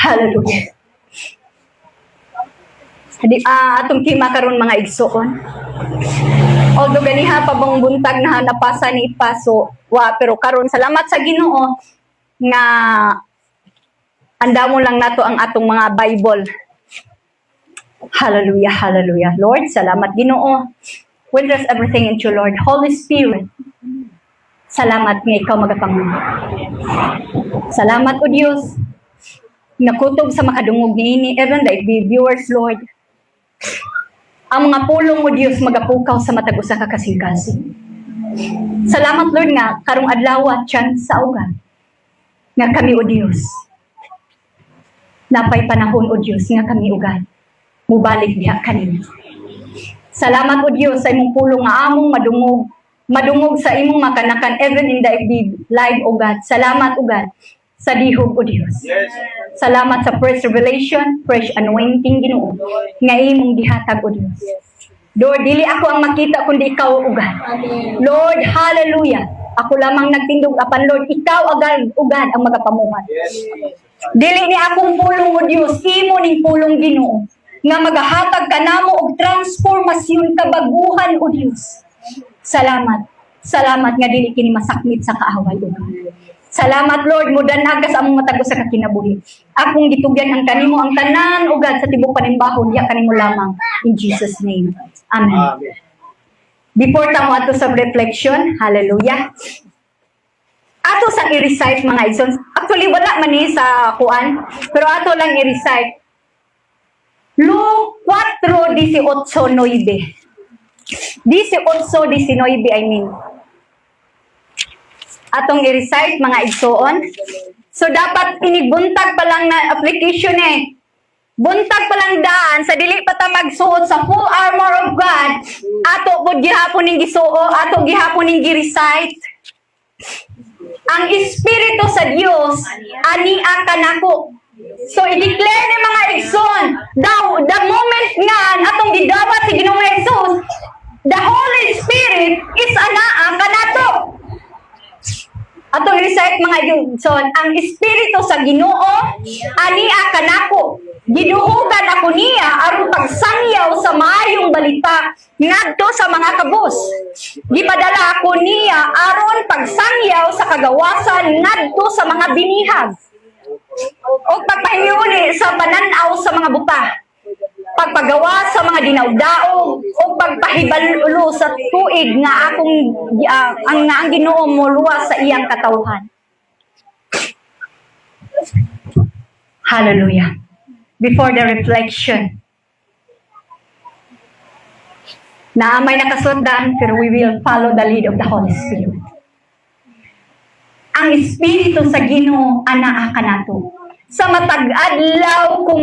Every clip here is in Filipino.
Hallelujah. Atong kima karon mga igsoon. Although ganiha pa bang buntag na napasa ni Paso, pero karon salamat sa Ginoo nga andamo lang nato ang atong mga Bible. Hallelujah, hallelujah. Lord, salamat Ginoo. We trust everything into Lord. Holy Spirit, salamat nga ikaw magapangunan. Salamat o Diyos. Nakutob sa makadungog niini, even the viewers, Lord. Ang mga pulong mo Diyos magapukaw sa matag usa ka kasing-kasing. Salamat Lord nga karong adlaw chance sa ugan nga kami o Diyos. Napay panahon o Diyos nga kami ugan. Mubalik diha kanimo. Salamat o Diyos sa imong pulong nga among madungog sa imong makanakan even in the live o God. Salamat o God sa dihog o Diyos. Yes. Salamat sa fresh revelation, fresh anointing Ginoo nga imong gihatag o Diyos. Lord, dili ako ang makita kundi ikaw ugad. Lord, hallelujah. Ako lamang nagtindog apan Lord, ikaw ugad ang magapamuhat. Yes. Dili ni akong pulong o Diyos, imo ning pulong Ginoo nga magahatag kanamo og transformasyon kabaguhan o Diyos. Salamat. Salamat nga dili kini masakmit sa kaaway o God. Salamat Lord, mudanag ka sa among matag sa kakinabuhi. Akong gitugyan ang kanimo ang tanan o God sa tibok panimbahon, ya kanimo lamang in Jesus name. Amen. Amen. Before tamo ato sa reflection, hallelujah. Ato sang i-recite mga igsoon. Actually wala man ni sa kuan, pero ato lang i-recite. Luke 4:18-19. 18-19 I mean. Atong i-recite mga igsoon. So dapat inibuntag pa lang na application eh. Buntag pa lang daan sa dili pa ta magsuot sa full armor of God. Ato pud gihapon ning gisuo, ato gihapon ning gi-recite. Ang Espiritu sa Dios ani kanako. So i-declare ni mga igsoon, the moment nga atong gidawat si Ginoong Jesus, the Holy Spirit is anaa kanato. Atong recite mga igsoon, ang Espiritu sa Ginoo ani kanako. Giduhugan ako niya aron pagsangyaw sa maayong balita ngadto sa mga kabus. Gipadala ako niya aron pagsangyaw sa kagawasan ngadto sa mga binihag. O pagpahiuli sa pananaw sa mga buta. Pagpagawa sa mga dinawdaog o pagpahibalo sa tuig nga akong ang Ginoo mo luwas sa iyang katawhan. Hallelujah. Before the reflection, na may nakasundan pero we will follow the lead of the Holy Spirit. Ang Espiritu sa Ginoo anaa kanato. Sa matag adlaw kung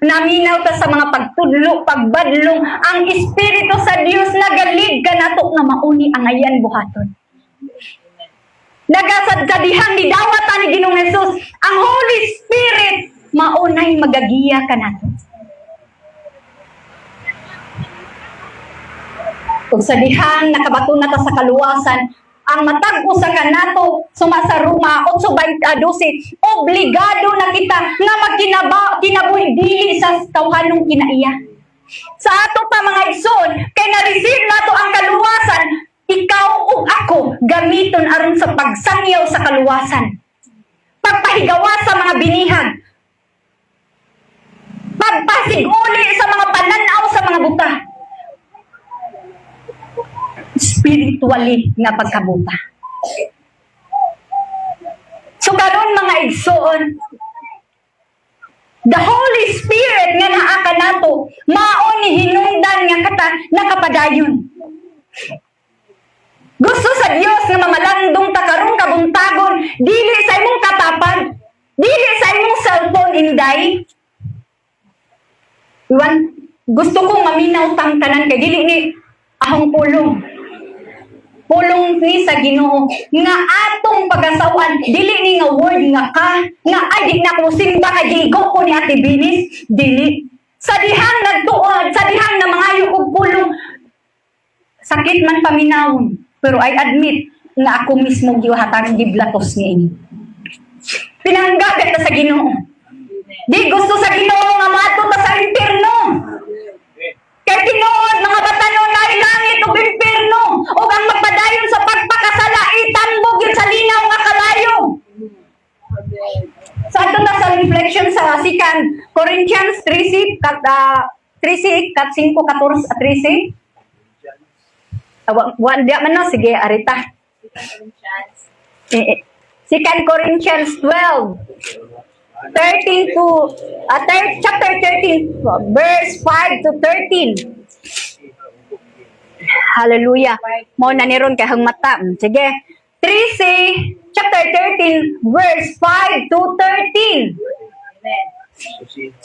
naminaw ta sa mga pagtudlo, pagbadlong, ang Espiritu sa Dios nagalid kanato nga mauni ang ayan buhaton. Nagasad kadihang gidawat ni Ginoong Jesus, ang Holy Spirit maunay magagiya kanato. Kung sa dihang nakabato na ta sa kaluwasan, ang matag usa kanato sumasaruma 8:12 obligado na kita nga kinabuhi dili sa tawhanong kinaiya. Sa ato pa mga igsoon kay na-receive nato ang kaluwasan, ikaw ug ako gamiton aron sa pagsangyaw sa kaluwasan. Pagpahigawa sa mga binihag. Pagpasiguli sa mga pananaw sa mga buta. Spiritually nga pagkabuta. So karon mga igsoon, the Holy Spirit nga naa kanato mao ni hinungdan nga kata nakapadayon. Gusto sa Dios nga mamalandong ta karong kabuntagon dili sa imong katapad, dili sa imong cellphone inday. Gusto kong maminaw tang tanan kay dili ni ahong pulong ni sa Ginoo nga atong pagasawan dili ni nga word nga nga ay di na ko simba kay gigo ko ni Ate Binis, dili sa dihang nagtuod, sa dihang na mangayo og pulong sakit man paminawon, pero I admit nga ako mismo gihatag giblatos niini. Pinanggagat sa Ginoo. Di gusto sa Ginoo nga maadto ta sa impierno. Kay tinuod mga batanon na langit ug impierno ug ang magpadayon sa pagpakasala itambog yun sa linaw nga kalayo. Sa ato na sa reflection sa 2 Corinthians 3:6 kat 3:6 kat 5:14 at 13. Wan dia man no, sige arita. 2 Corinthians 12:13 to chapter 13 verse 5 to 13. Hallelujah. Mo na niron kay hang mata. Sige. 3 chapter 13 verse 5 to 13.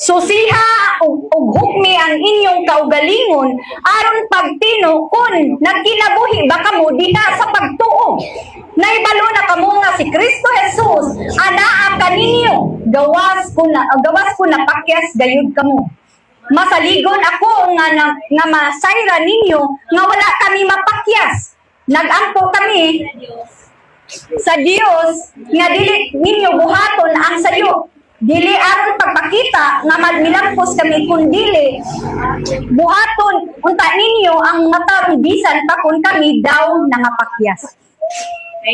Susiha ug hukmi ang inyong kaugalingon aron pagtino kun nagkinabuhi ba kamo diha sa pagtuo. Naibalo na kamo nga si Kristo Jesus anaa kaninyo gawas ko na pakyas gayud kamo. Masaligon ako nga masayra ninyo nga wala kami mapakyas. Nag-ampo kami sa Dios nga dili ninyo buhaton ang sayo. Dili aron pagpakita nga magmilampos kami kundili buhaton unta ninyo ang matarong bisan pa kun kami daw nangapakyas.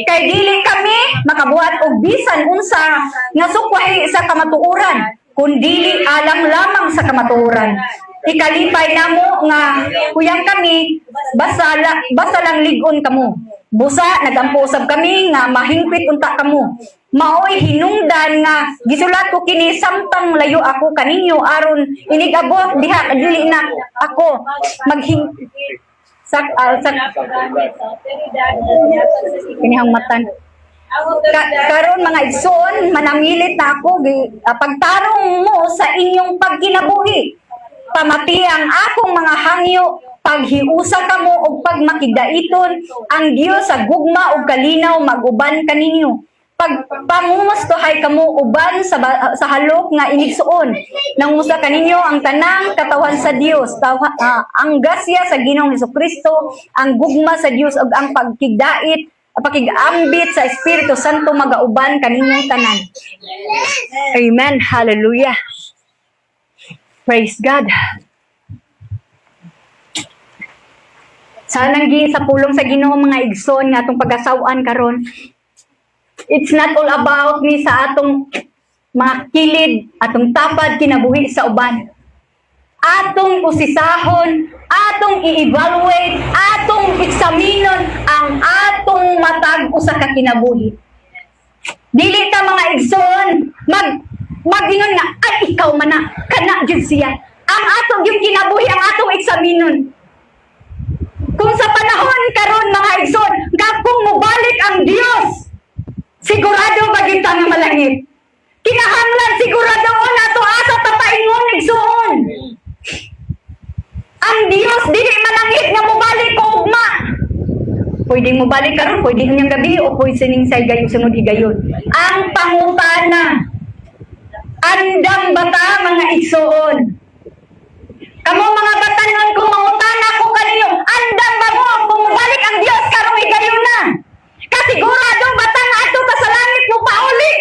Kay dili kami makabuhat og bisan unsa nga sukwahi sa kamatuoran kundili alang lamang sa kamatuoran. Ikalipay namo nga kuyang kami basta lang ligon kamo. Busa nagampo-usab kami nga mahingpit unta kamo. Maoy hinungdan nga gisulat ko kini samtang layo ako kaninyo aron inigabot diha dili na ako maghing kinihang matan karon mga igsoon manamilit na ako pagtarong mo sa inyong pagkinabuhi pamati ang akong mga hangyo paghiusa kamo og pagmakigdaiton ang Dios sa gugma ug kalinaw maguban kaninyo pagpamumustohay kamo uban sa halok nga inigsuon nangusa kaninyo ang tanang katawan sa Dios ang grasya sa Ginoong Hesukristo ang gugma sa Dios ug ang pagkigdait pakigambit sa Espiritu Santo magauban kaninyong tanan. Amen. Hallelujah. Praise God. Sanang sa pulong sa Ginoo mga igsoon nga atong pagasawan karon. It's not all about me sa atong mga kilid, atong tapad kinabuhi sa uban. Atong usisahon, atong i-evaluate, atong eksaminon ang atong matag usa ka kinabuhi. Dili ta mga igsoon magingon nga ay ikaw man na kana jud siya. Ang atong yung kinabuhi ang atong eksaminon. Kung sa panahon karon mga igsoon, kung mobalik ang Dios, sigurado bagita nga malangit. Kinahanglan sigurado nato asa tapaingon igsoon. Ang Dios dili malangit nga mobalik ko ugma. Pwede mo balik karon, pwede niyang gabi o pwede sining say gayon sunod higayon. Ang pangutana. Andam bata mga igsoon. Kamo mga batanon kung mangutana ko kaninyo, andam ba mo kung mobalik ang Dios karong higayon na? Kasigurado batang ato ka sa langit mo pauli.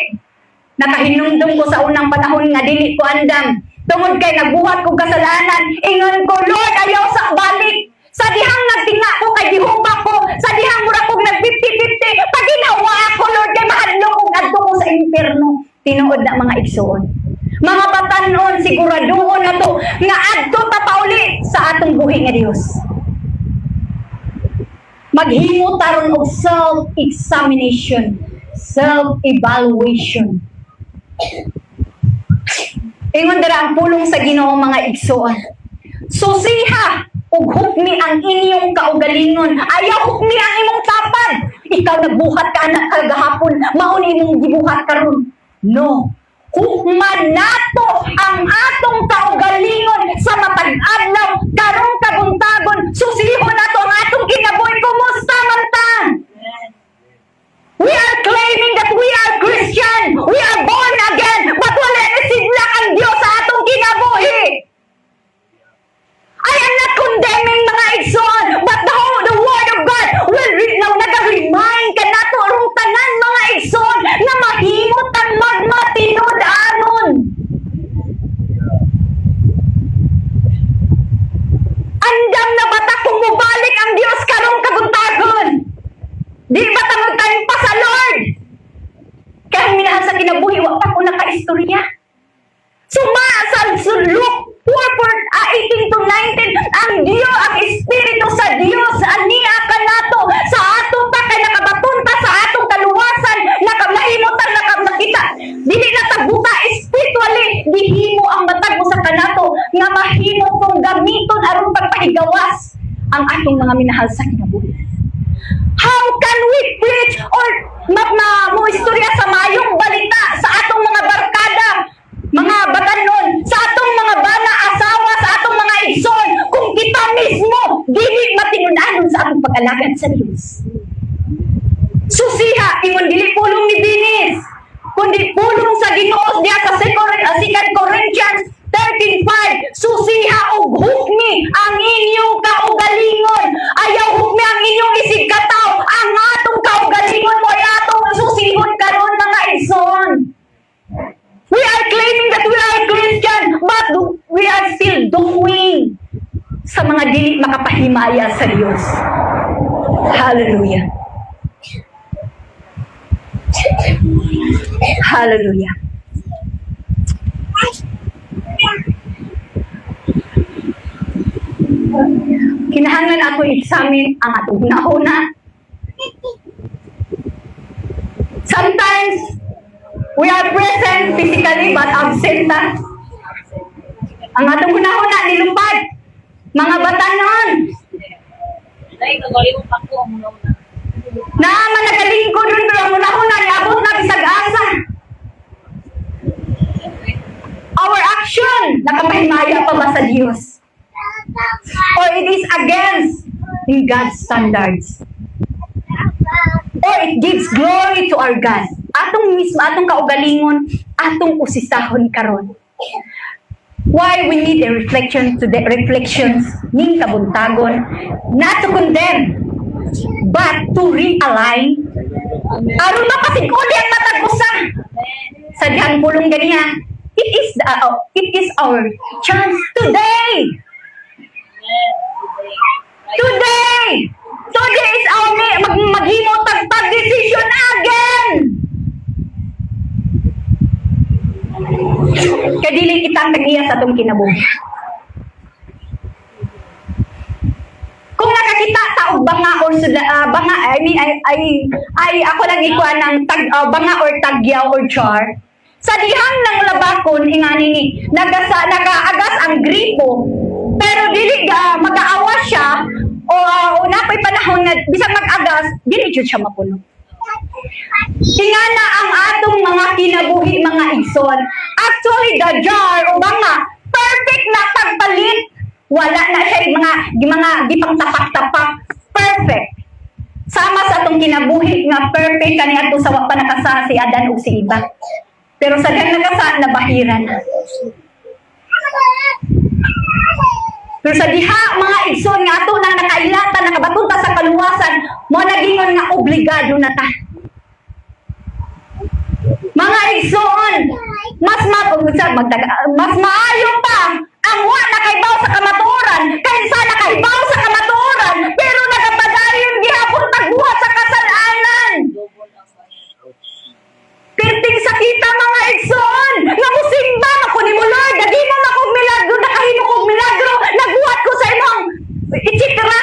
Nakahinumdum ko sa unang panahon nga dili ko andam. Tungod kay nagbuhat kong kasalanan, ingon ko, Lord, ayaw sa balik. Sa dihang nagtinga ko kay gihupa ko, sa dihang mura kong nag-50-50, pag ginawa ako, Lord, kay mahadlok kong adto ko sa impierno. Tinuod na mga igsoon. Mga batanon, siguraduhon na to, nga adto ta pauli sa atong buhi nga Dios. Maghimo taron og self-examination, self-evaluation. Ingon dara ang pulong sa Ginoo mga igsoon. Susiha ug hukmi ang inyong kaugalingon. Ayaw hukmi ang imong tapad. Ikaw nagbuhat ka na kagahapon, mao ni imong gibuhat karon. No. Hukman nato ang atong kaugalingon sa matag adlaw karong kabuntagon. Susihon nato ang atong kinabuhi kumusta man ta. We are claiming that we are Christian. We are born again. But wala na sidlak ang Diyos sa atong kinabuhi. I am not condemning mga igsoon. But the Word of God will nag-remind ka nato rong tanan mga igsoon na mahimot ang magmatinud anon. So Luke 18 to 19, ang Dios, ang Espiritu sa Dios, ania ka nato, sa ato pa kay nakabatunta sa atong kaluwasan, nakahimutan, nakita, dili na tagbuta spiritually, dihimo ang matag mo sa kanato, nga mahimo kong gamiton aron pagpahigawas ang atong mga minahal sa kinabuhi. How can we preach or mo istorya sa mayong balita sa atong mga barkada, mga batanon, sa atong mga bana asawa, sa atong mga igsoon, kung kita mismo dili matinunanon sa atong pag-alagad sa Diyos? Susiha, ingon dili pulong ni Dinis, kundi pulong sa Ginoo diya sa 2 Corinthians 13:5, susiha og hukmi ang inyong kaugalingon. Ayaw hukmi ang inyong isig kataw. Ang atong kaugalingon mo ay atong susihon karon mga igsoon. We are claiming that we are Christian, but we are still doing sa mga dili makapahimaya sa Diyos. Hallelujah. Hallelujah. Kinahanglan ato i-examine ang atong hunahuna. Sometimes, we are present physically but absent. Ang atong hunahuna nilupad. Mga batanon. Naaman nagalingkod rin pero ang hunahuna niabot na bisag asa. Our action, nakamahimaya pa ba sa Diyos? Or it is against in God's standards? Or it gives glory to our God? Atong mismo, atong kaugalingon, atong usisahon karon. Why we need a reflection to the reflections ning kabuntagon, not to condemn, but to realign. Aron mapasig-uli ang matag usa. Sa dihang pulong ganiya, it is our chance today. Today is our maghimo tagtag decision again. Kadili kitang tagiya sa atong kinabuhi. Kung nakakita ta og banga or banga, I ako lang ikuan ng banga or tagyaw or char. Sa dihang ng labakon ingani ni nagaagas ang gripo, pero dili mag-aawa siya o napay panahon na bisag mag-agas, dili jud siya mapuno. Tingana ang atong mga kinabuhi mga igsoon. Actually, the jar o banga, perfect na pagpalit. Wala na siya mga gipang tapak-tapak. Perfect. Sama sa atong kinabuhi nga perfect kani ato sa wa pa nakasa si Adan o si Iba. Pero sa diyang nakasa, nabahiran. Pero sa diha, mga igsoon nga ato nang nakailatan, nakabatunta sa kaluwasan, mo nagingon nga obligado na ta. Mga igsoon, mas maayo pa ang wa nakaibaw sa kamatuoran kaysa nakaibaw sa kamatuoran pero nagapadayon gihapon tagbuhat sa kasalanan. Perting sakita mga igsoon, nga musimba ako ni mo Lord, dagi mo makog milagro, nakahimo kog milagro, nagbuhat ko sa imong itsikra.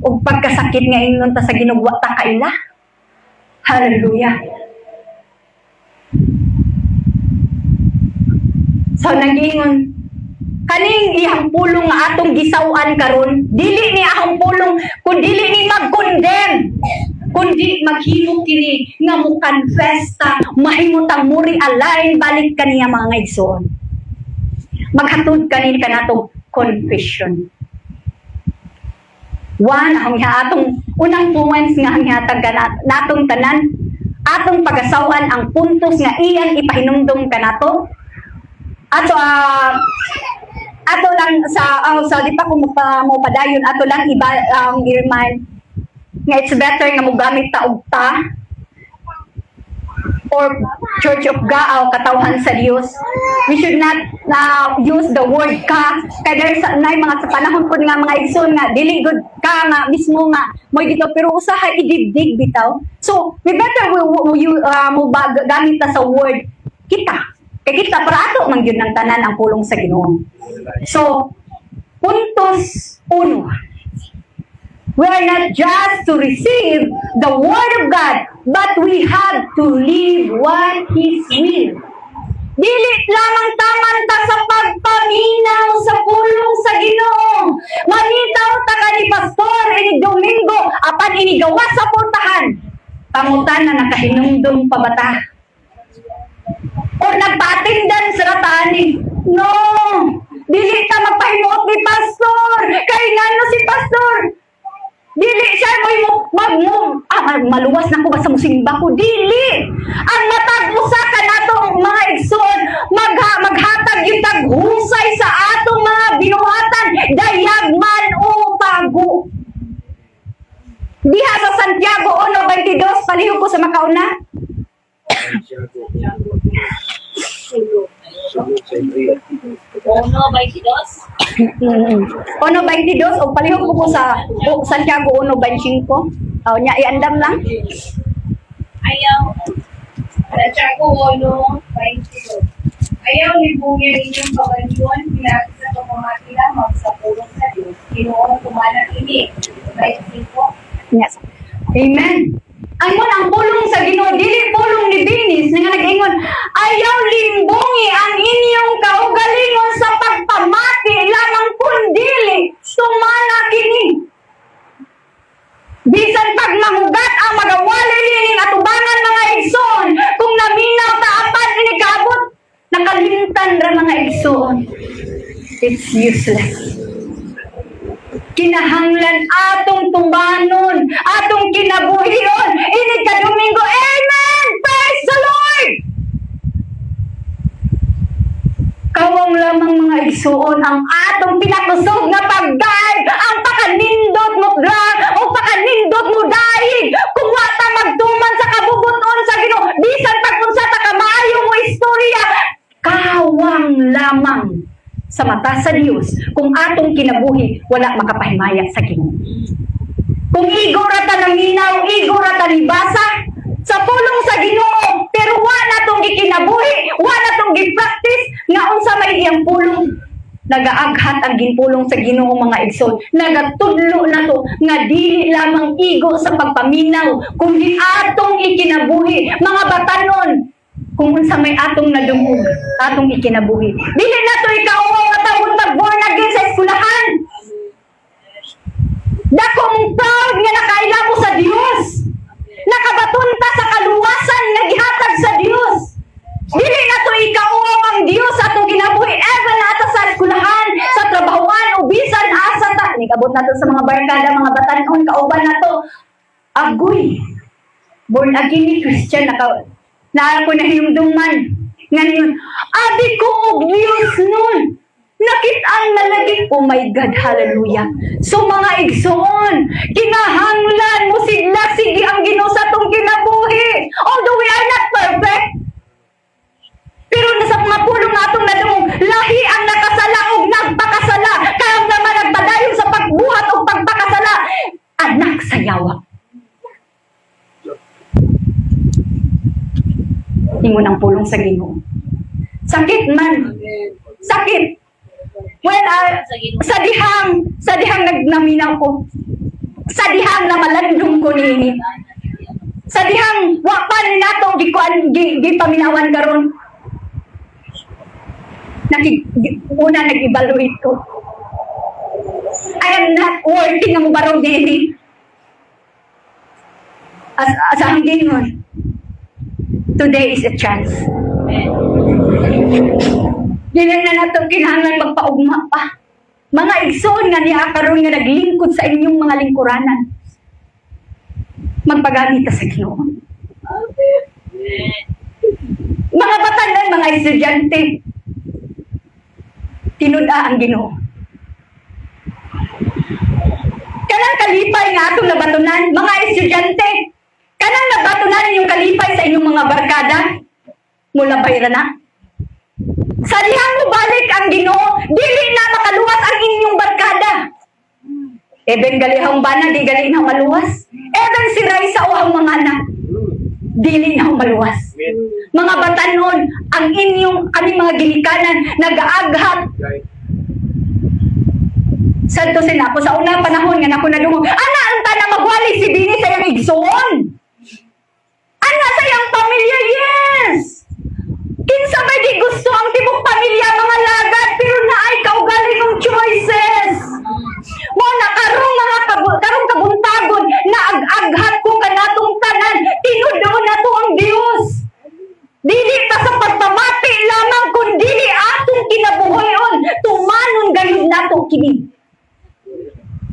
Og pagkasakit nga ingon ta sa ginugwa ta kaila. Hallelujah. So nagingon, kaning ihang pulong nga atong gisawan karon, dili ni ahong pulong kun dili ni mag-condemn, kundi maghimo kini nga mo confess ta, mahimutang muri align balik kaniya mga igsoon. Maghatod kani kanatong confession. One, ang atong unang points nga ang hatag natong tanan, atong pagasawan ang puntos nga iyang ipahinumdum kanato. Ato lang sa di pa ko mo padayon, ato lang i-remind nga it's better nga mo gamit ta og ta or Church of God, katawhan sa Dios. We should not use the word ka. Kaya there's mga sa panahon po nga mga igsoon nga dili good ka nga mismo nga mo dito pero usahay idibdig bitaw. So we better mo gamit ta sa word kita. Kay Kay kita para ato man gyud ng tanan ang pulong sa Ginoo. So, puntos 1. We are not just to receive the Word of God, but we have to live what His will. Dili lamang taman ta sa pagpaminaw sa pulong sa Ginoo. Manitaw ta ka ni pastor ini Domingo apan ini gawa sa pultahan. Pangutan na nakahinumdum pa bata. O nagpatindan sa ratani. No! Dili ta magpahimuot ni pastor. Kay ngano si pastor? Dili siya maluwas na ko ba sa musimba ko? Dili! Ang matag usa ka natong mga igsoon, maghatag yung taghusay sa atong mga binuhatan, dayagman o tago. Diha sa Santiago 1:22, palihog ko sa makauna. Ono 22 o palihog ko sa Santiago 1:25. O nya iandam lang. Ayaw. Santiago 1:22. Ayaw libungin inyong pagaliwan, pinagis sa pamamati lamang sa pulong sa Diyos. Ginoong kumanan ini. 25. Yes. Amen. Ang pulong sa Ginoo dili pulong ni Binis nga nag-ingon, ayaw limbongi ang inyong kaugalingon sa pagpamati lamang kundili sumana kini. Bisan pag mahugat ang magawali nining atubangan mga igsoon, kung naminaw ta apan ini kabot, nakalimtan ra mga igsoon. It's useless. Kinahanglan atong tumbanon, atong kinabuhion. Ini ka Domingo. Amen! Praise the Lord! Kawang lamang mga igsuon ang atong pinakusog na pagdaig, ang pakanindot mo drag o pakanindot mo daig. Kung wata magtuman sa kabubuton sa Ginoo, bisan pag-unsa ta ka maayo mo istorya, kawang lamang sa mata sa Dios kung atong kinabuhi wala makapahimaya sa Ginoo. Kung igo ra ta naminaw, igo ra ta libasa sa pulong sa Ginoo, pero wala tong gikinabuhi, wala tong gi-practice nga unsa may iyang pulong. Nagaaghat ang ginpulong sa Ginoo mga igsoon. Nagatudlo na to nga dili lamang igo sa pagpaminaw, kundi atong ikinabuhi. Mga batanon, kung unsa may atong nadungog, atong ikinabuhi. Dili na to ikaw nga tawon mag-born again sa eskwelahan. Dako mong proud nga nakaila mo sa Dios. Nakabatunta sa kaluwasan nga gihatag sa Dios. Dili na to ikaw ang Dios atong kinabuhi. Even na ata sa eskwelahan, sa trabahoan, o bisan asa ta. Nikabot na to sa mga barkada, mga batanon, kauban na to. Agoy. Born again ni Christian, na ako nahimduman. Ngayon, abi ko og Diyos nun. Nakitaan na lagi. Oh my God, hallelujah. So mga igsoon, kinahanglan mo sigla sige ang Ginoo sa tong kinabuhi. Although we are not perfect. Pero nasa mga pulong atong nadungog, lahi ang nakasala o nagpakasala. Kaya naman nagpadayon sa pagbuhat o pagpakasala. Anak sa yawa. Ingon ang pulong sa Ginoo. Sakit man. Sakit. Well, sa dihang nagnaminaw ko. Sa dihang na malandong ko niini. Sa dihang wapan nato gipaminawan karon. Una nag-evaluate ko. I am not worthy nga mo baraw niini. As ang gingon. Today is a chance. Dinan na nato kinahanglan magpaugma pa. Mga igsoon nga niya karon nga naglingkod sa inyong mga lingkuranan. Magpagamit sa Ginoo. Mga batanon, mga estudyante, tinud-a ang Ginoo. Kanang kalipay nga atong nabatunan, mga estudyante, kanang nabatunan inyong kalipay sa inyong mga barkada, mula bayra na. Sa dihang mo balik ang Ginoo, dili na makaluwas ang inyong barkada. Eben galihang bana, di gali na maluwas. Eben si Raisa o ang mga anak. dili na maluwas. Mga batanon, ang kami mga gilikanan, nag-aaghat. Santo sila ako sa unang panahon nga nako nadungog. Ana anta na magwali si Bini sa iyang igsoon. Ana sa iyang pamilya, yes. Kinsa ba di gusto ang tibok pamilya mga lagad pero naay kaugali ng choices. Mo na karong kabuntagon na ag-aghat ko kanatong tanan tinuod nato ang Dios. Dili ta sa pagpamati lamang kundi atong kinabuhayon tumanon gayud nato kini.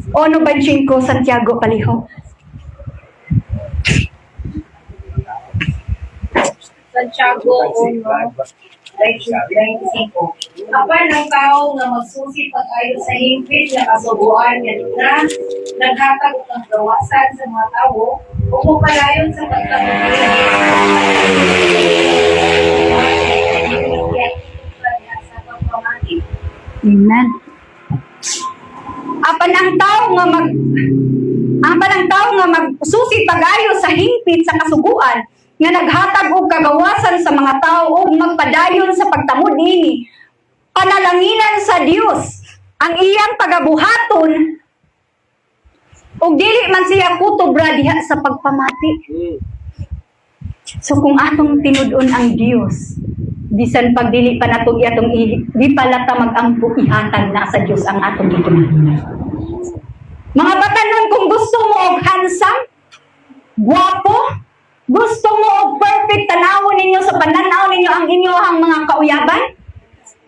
Ono Banchingko, Santiago Paliho. Santiago, 1:25. Apan ang tao nga magsusi pag-ayo sa hingpit na kasubuan nga naghatag og ng gawasan sa mga tao o mupalayon sa sa pagpamati. Amen. Apan ang tao nga magsusi pag-ayo sa hingpit sa kasuguan nga naghatag og kagawasan sa mga tao ug magpadayon sa pagtamod nini panalanginan sa Dios ang iyang pagabuhaton ug dili man siya kutobra diha sa pagpamati. So kung atong tinud-on ang Dios, bisan pag dili pa natong atong di pala ta mag-ampo ihatag na sa Dios ang atong gitumanan. Mga batanon, kung gusto mo og handsome, guwapo, gusto mo og perfect tanawon ninyo sa pananaw ninyo ang inyong mga kauyaban,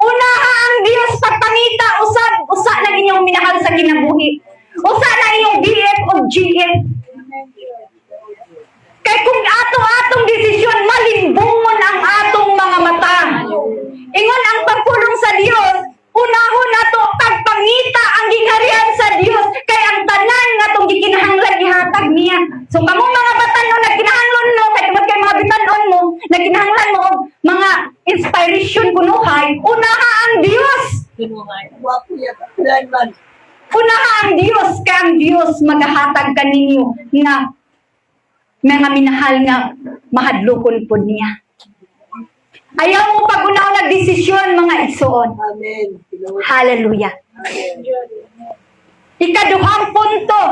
unaha ang Dios pagpangita usa na inyong minahal sa kinabuhi. Usa na inyong BF o GF. Kay kung atong desisyon malimbungon ang atong mga mata. Ingon ang pagpulong sa Dios, unahon nato pagpangita ang gingharian sa Dios kay ang tanan nga atong gikinahanglan ihatag niya. So kamong mga batanon nagkinahanglan mo kay mga bitanon mo nagkinahanglan mo og mga inspiration kunuhay, unaha ang Dios. Unaha ang Dios kay ang Dios magahatag kaninyo nga mga minahal nga mahadlokon pod niya. Ayaw mo pag-unaw nagdesisyon mga igsoon. Amen. Hallelujah. Ikaduhang punto.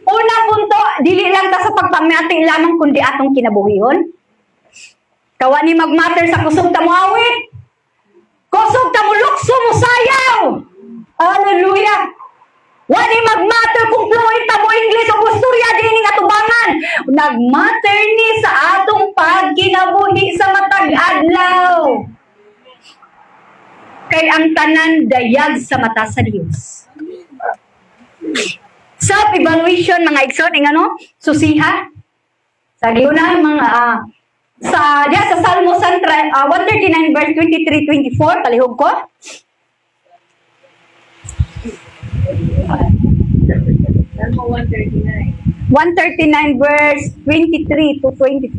Unang punto, dili lang ta sa pagpamati lamang kundi atong kinabuhihon. Kawa ni magmatter sa kusog ta mo awit. Kusog ta mo lukso mo sayaw. Hallelujah. Wani magmatter kung fluent ta mo English o gusturya dining atubangan. Nagmatter ni sa atong pagkinabuhi sa matag adlaw. Kay ang tanan dayag sa mata sa Dios. Self-evaluation mga igsoon ingano susiha. Sa giuna mga sa Salmo 139 verse 23-24 palihog ko. Salmo 139. 139 verse 23 to 24.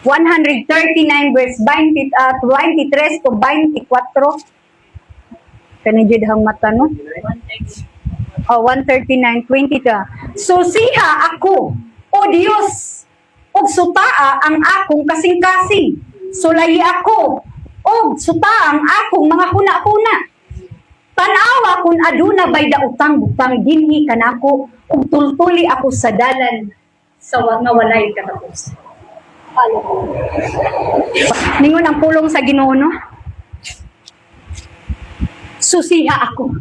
139 verse 23 to 24. Kani jud hang mata no? 139 20 ta. So siha ako, o Dios, ug sutaa ang akong kasing-kasing. Sulayi ako, ug sutaa ang akong mga huna-huna. Tanawa kung aduna bay da utang-butang dinhi kanako ug tultuli ako sa dalan sa nga walay katapusan. Ningon ang pulong sa Ginoo no? Susiha ako.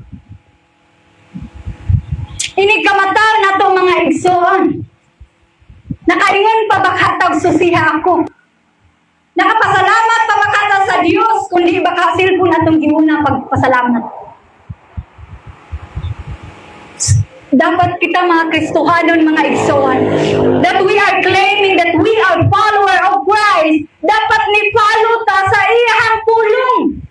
Inig kamataw na to mga igsoon. Nakaingon pa bakatag susiha ako. Nakapasalamat pa bakatag sa Dios kundi baka silpon atong giuna pagpasalamat. Dapat kita mga Kristohanon, mga igsoon, that we are claiming that we are follower of Christ. Dapat ni follow ta sa iyang pulong.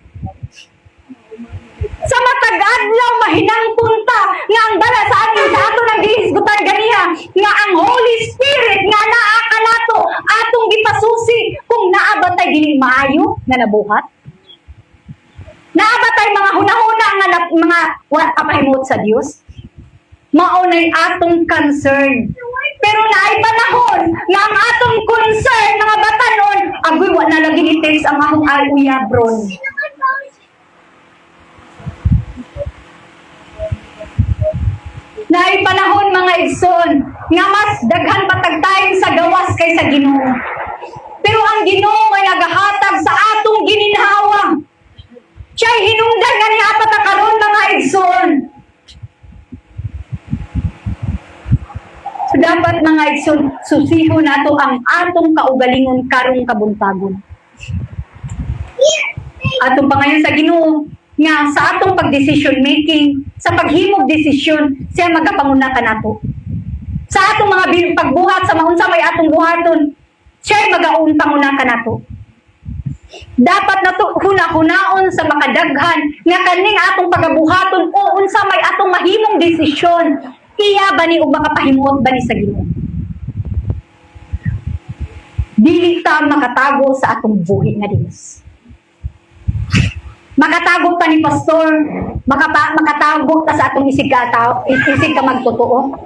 Sa matag adlaw mahinang punta nga ang bala sa atin sa ato nang gihisgutan ganiha nga ang Holy Spirit nga naa kanato atong gipasusi kung naa ba tay dili maayo nga nabuhat. Naa ba tay mga hunahuna nga mga wa apahimot sa Dios. maunay atong concern. Pero naay panahon nga ang atong concern mga batanon, agoy wa na lagi i-text ang akong uyabron. Naay panahon mga igsoon nga mas daghan patagtayon sa gawas kaysa Ginoo. Pero ang Ginoo ay nagahatag sa atong gininhawa. Siya'y hinungdan nga ni apat na karon mga igsoon. So dapat mga igsoon, susiho nato ang atong kaugalingon karong kabuntagon. Atong pangayon sa Ginoo nga sa atong pag-decision making, sa paghimog desisyon, siya magapanguna ka nato. Sa atong mga pagbuhat, sa maunsa may atong buhaton, siya magaun panguna ka nato. Dapat nato huna-hunaon sa makadaghan nga kaning atong pagabuhaton o unsa may atong mahimong desisyon, iya ba ni o makapahimuot ba ni sa Ginoo? Dili ta makatago sa atong buhi nga Dios. Makatago pa ni pastor, makatago ta sa atong isig ka magtotoo.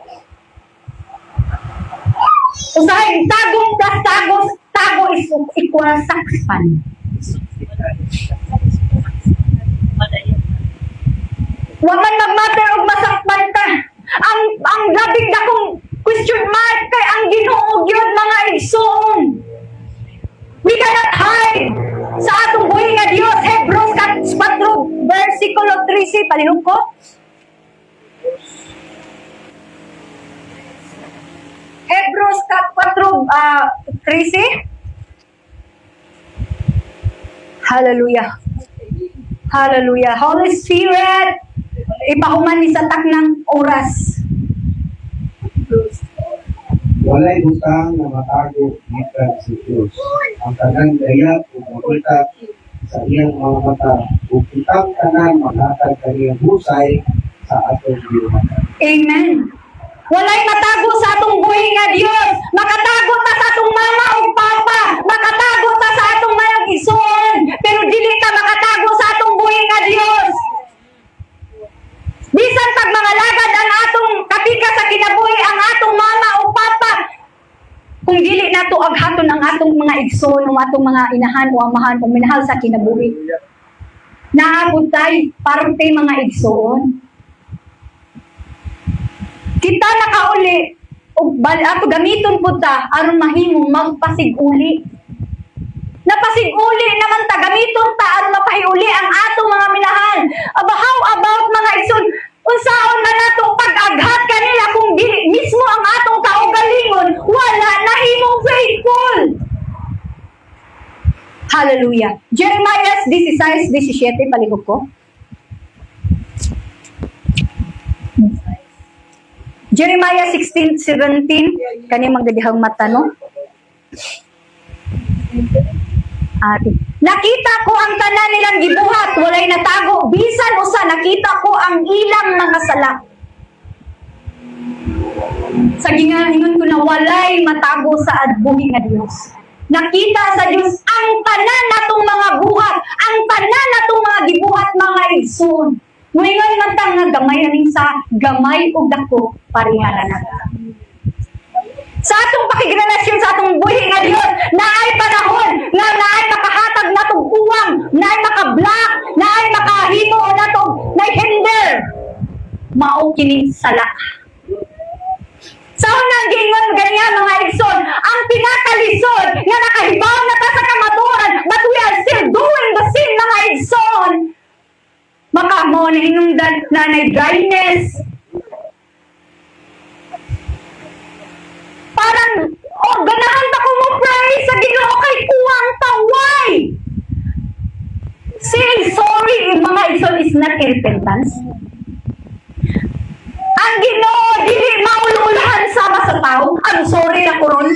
Usahay tagong plus tago is equal sakpan. Wa man magmatter og masakpan ta. Ang labing dakong question mark kay ang Ginoo gyud mga igsoon. We cannot hide sa atong buhi nga Dios. Hebrews 4 versikulo 13 palihog ko. Hebrews 4 13. Hallelujah. Hallelujah. Holy Spirit, ipahuman ni sa taknang oras. Walay butang na matago gikan si Diyos. Ang tanang dayat o makulta sa iyang mga mata o kitang tanan maghatag kaniyang husay sa atong biuhan. Amen. Walay matago sa atong buhi nga Dios. Makatago ta sa atong mama o papa. Makatago ta sa atong mga igsoon. Pero dili ka makatago sa atong buhi nga Dios. Bisan pag mga lagad ang atong kapika sa kinabuhi ang atong mama o papa. Kung dili nato aghaton ang atong mga igsoon o atong mga inahan o amahan o minahal sa kinabuhi. Naabot tayo parte mga igsoon. Kita nakauli o ato gamiton po ta aron mahimong magpasiguli. Napasiguli naman ta gamiton ta aron mapahiuli ang atong mga minahal. How about mga igsoon? Unsaon man nato pag-aghat kanila kung dili mismo ang atong kaugalingon wala na himong faithful. Hallelujah. Jeremiah 16:17 palihog ko. Jeremiah 16:17 kani magdadihang mata no. Ati. Nakita ko ang tanan nilang gibuhat, walay natago. Bisan usa nakita ko ang ilang mga sala. Sa gingalingon ko na walay matago sa adbuhi nga Dios. Nakita sa Dios ang tanan natong mga buhat, ang tanan natong mga gibuhat mga igsoon. Moingon man ta nga gamay aning sa gamay ug dako pareha na. Sa atong pakigrelasyon sa atong buhi nga Dios, naay panahon nga naay makahatag natong uwang, naay maka-block, naay makahimo natong naay hinder. Mao kini sala. Sa unang gingon ganyan mga igsoon, ang pinakalisod nga nakahibaw na ta sa kamaturan, but we are still doing the sin mga igsoon. Makamo na hinungdan na dryness. Parang, ganahan pa ko mo pray sa Ginoo kay kuwang taway. Saying sorry, mga igsoon is not repentance. Ang Ginoo, dili maululahan sama sa tao. I'm sorry na ko ron.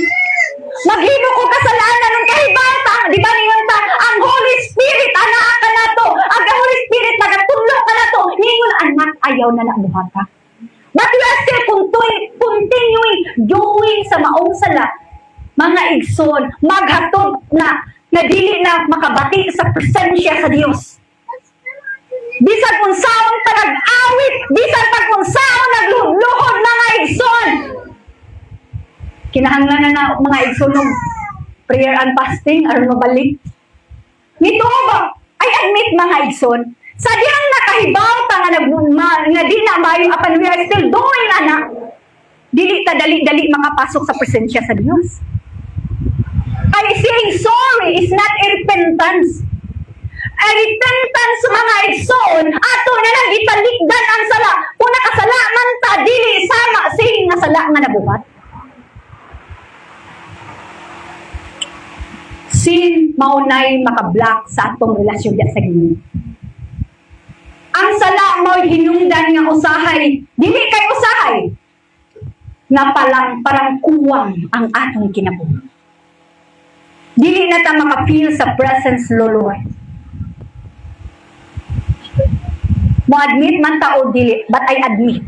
Maghimo ko kasalanan ng kahibata. Di ba ningon ta? Ang Holy Spirit, anak ka na to. Ang Holy Spirit, nagatulong ka na to. Ningon, anak, ayaw na nabuhat ka. But we are still continuing doing sa maong sala. Mga igsoon, maghatod na dili na makabati sa presensya sa Dios. Bisan kung saan tagag-awit, bisan pag kung saan nagluhod mga igsoon. Kinahanglan na mga igsoon ng prayer and fasting aron mabalik. Nito ba? I admit mga igsoon, sa diyang nakahibaw ta nga di na mayo apan we are still doing ana. Dili ta dali-dali makapasok sa presensya sa Dios. Ay saying sorry is not a repentance. A repentance mga igsoon, ato na lang italikdan ang sala. Kung nakasala man ta, dili sama saying nga sala nga nabuhat. Sin maunay makablock sa atong relasyon sa Ginoo. Ang sala mo hinungdan nga usahay, dili kay usahay. Na parang kuwang ang atong kinabuhi. Dili na ta makapil sa presence Lord. Mo admit man ta o dili, but I admit.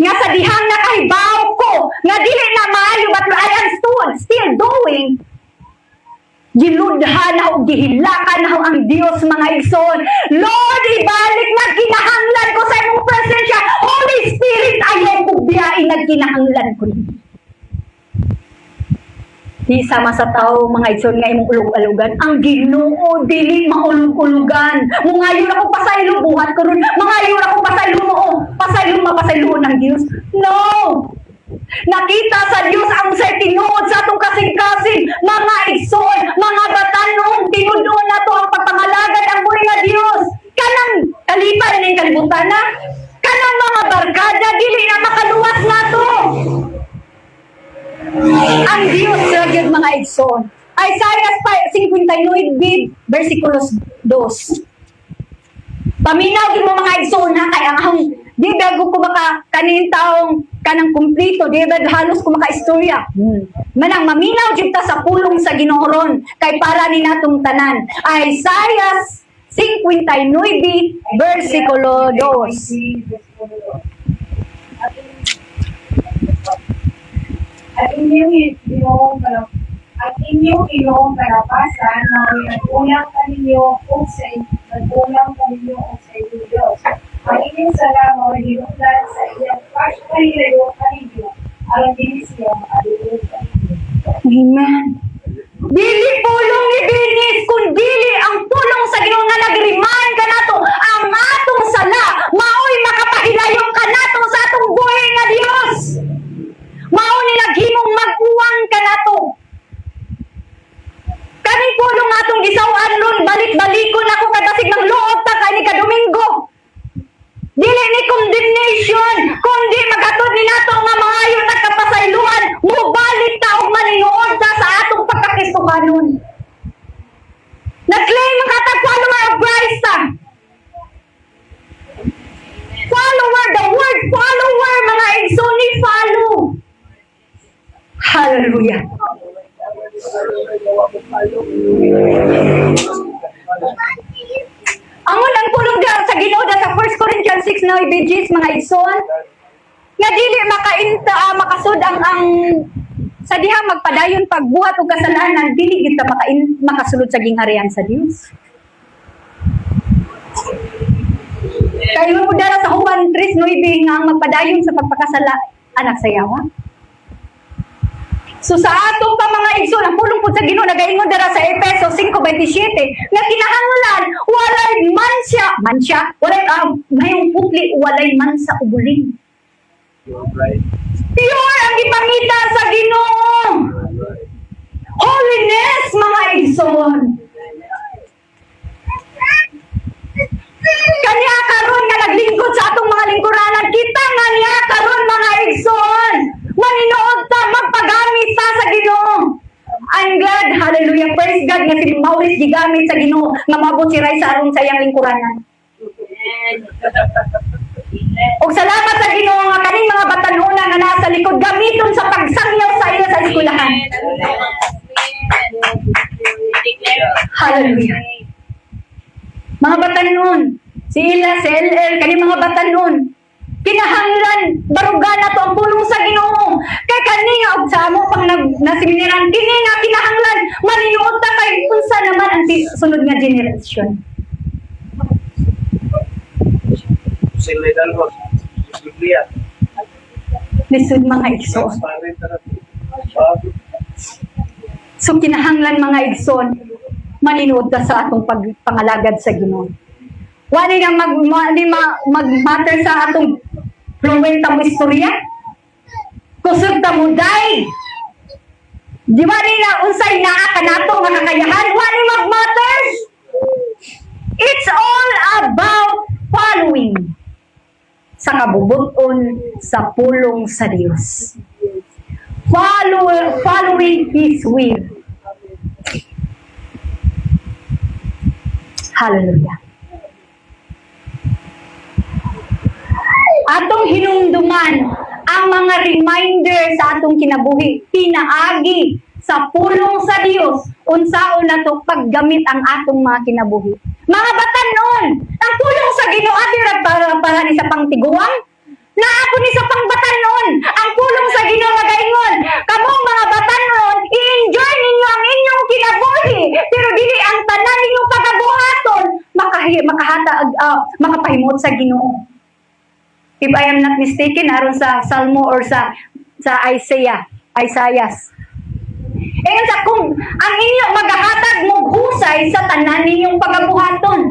Nga sa dihang nakahibaw ko, nga dili na maayo, but I am still doing. Giludhan na o gihilakan na ang Diyos mga igsoon. Lord, ibalik na kinahanglan ko sa imong presensya. Holy Spirit, ayaw ko biyain na kinahanglan ko. Di sama sa tao mga igsoon nga imong ulog-alugan. Ang Ginoo dili maulog-ulugan. Mungayon ako pasaylo buhat ko ron. Mungayon ako pasaylo mo. Pasaylo ng Dios. No! Nakita sa Diyos ang sa tinuod sa atong kasing-kasing, mga igsoon, mga batanong, tinuod na to ang pagpangalagad ang buhay nga Diyos. Kanang kalipay ng kalibutan na, kanang mga barkada, dili na makaluwas na to. Ang Diyos, lagyan mga igsoon. Isaiah 59, versikulos 2. Paminaw din mo mga igsoon ha, kaya ang di bago ko maka kanin taong kanang kumplito, di ba halos ko maka-istorya. Manang maminaw jud ta sa pulong sa Ginooron kay para ni natong tanan. Isaiah 59 versikulo 2. At inyong iyong karapasan na nagkulang kaninyo o sa inyong Diyos. Ang inyong sala mo hinungdan sa iyong pagkahilayo kaninyo, ang dili siyang alulod kaninyo. Amen. Dili pulong ni Binis, kung dili ang pulong sa Ginoo nga nag-remind ka nato ang atong sala, maoy makapahilayo ka nato sa atong buhay nga Dios. Mao ni naghimong mag-uwang ka nato. Kaning pulong atong gisaw-an ron, balik-balikon ako kadasig ng loob ta kay ni ka-Domingo. Dili ni condemnation, kundi magatod ni nato nga maayo na kapasayloan, mubalik ta og maninuod ta sa atong pagkakistuhanon. Nag-claim ang katag follower of Christ ta. Follower, the word follower, mga igsoon ni follow. Hallelujah. Amon ang pulong sa Ginoo sa 1 Corinthians 6:9 mga igsoon. Nga dili makasud ang sa diha magpadayon pagbuhat og kasalanan, dili kita makasulod sa gingharian sa Dios. Kay mo dara sa Juan 3:9 nga ang magpadayon sa pagpakasala anak sa yawa. So sa atong pa mga igsoon, ang pulong po sa Ginoo nagaingon dara sa Efeso 5:27 nga kinahanglan walay mansya, walay ngayong putli, walay mansa ubuling. Pure ang ipangita sa Ginoo. Holiness mga igsoon. Kanya karon nga naglingkod sa atong mga lingkuranan, kita nga niya karon mga igsoon. Maninood ta, magpagamit ta sa Ginoo. I'm glad, hallelujah, praise God nga si Maurice gigamit sa Ginoo nga maabot si Rai sa aron sa iyang lingkuranan. Og salamat sa Ginoo nga kaning mga batan-una nga nasa likod gamiton sa pagsangyaw sa iya sa eskwelahan. Hallelujah. Mga batan-un, si Ila, si LL, kaning mga batan-un, kinahanglan barugan na to ang pulong sa Ginoo. Kay kani nga og sa amo pang nasiminiran kini nga kinahanglan maninuod ta kay unsa naman ang sunod nga generation. sila dalawang. Biblia. Lisod mga igsoon. Transparent na rin. Bago. So kinahanglan mga igsoon, maninuod ka sa atong pagpangalagad sa Ginoo. Wala nga mag-matter sa atong fluent mo istorya. Kusog ta mo day. Di ba rin na unsay naa ka nato nga kakayahan? Wala mag-matter. It's all about following sa kabubuton sa pulong sa Dios. Following His will. Hallelujah. Atong hinumduman ang mga reminder sa atong kinabuhi, pinaagi sa pulong sa Dios, unsaon nato paggamit ang atong mga kinabuhi. Mga batanon, ang pulong sa Ginoo adira para ni sa pangtiguang, na ako ni sa pangbatanon, ang pulong sa Ginoo nagaingon, kamong mga batanon, i-enjoy ninyo ang inyong kinabuhi, pero dili ang tanan ninyong pagabuhaton makapahimot sa Ginoo. If I am not mistaken, aron sa Salmo or sa Isaiah. Sa kung ang inyo maghahatag mo husay sa tanan ninyong pagabuhaton.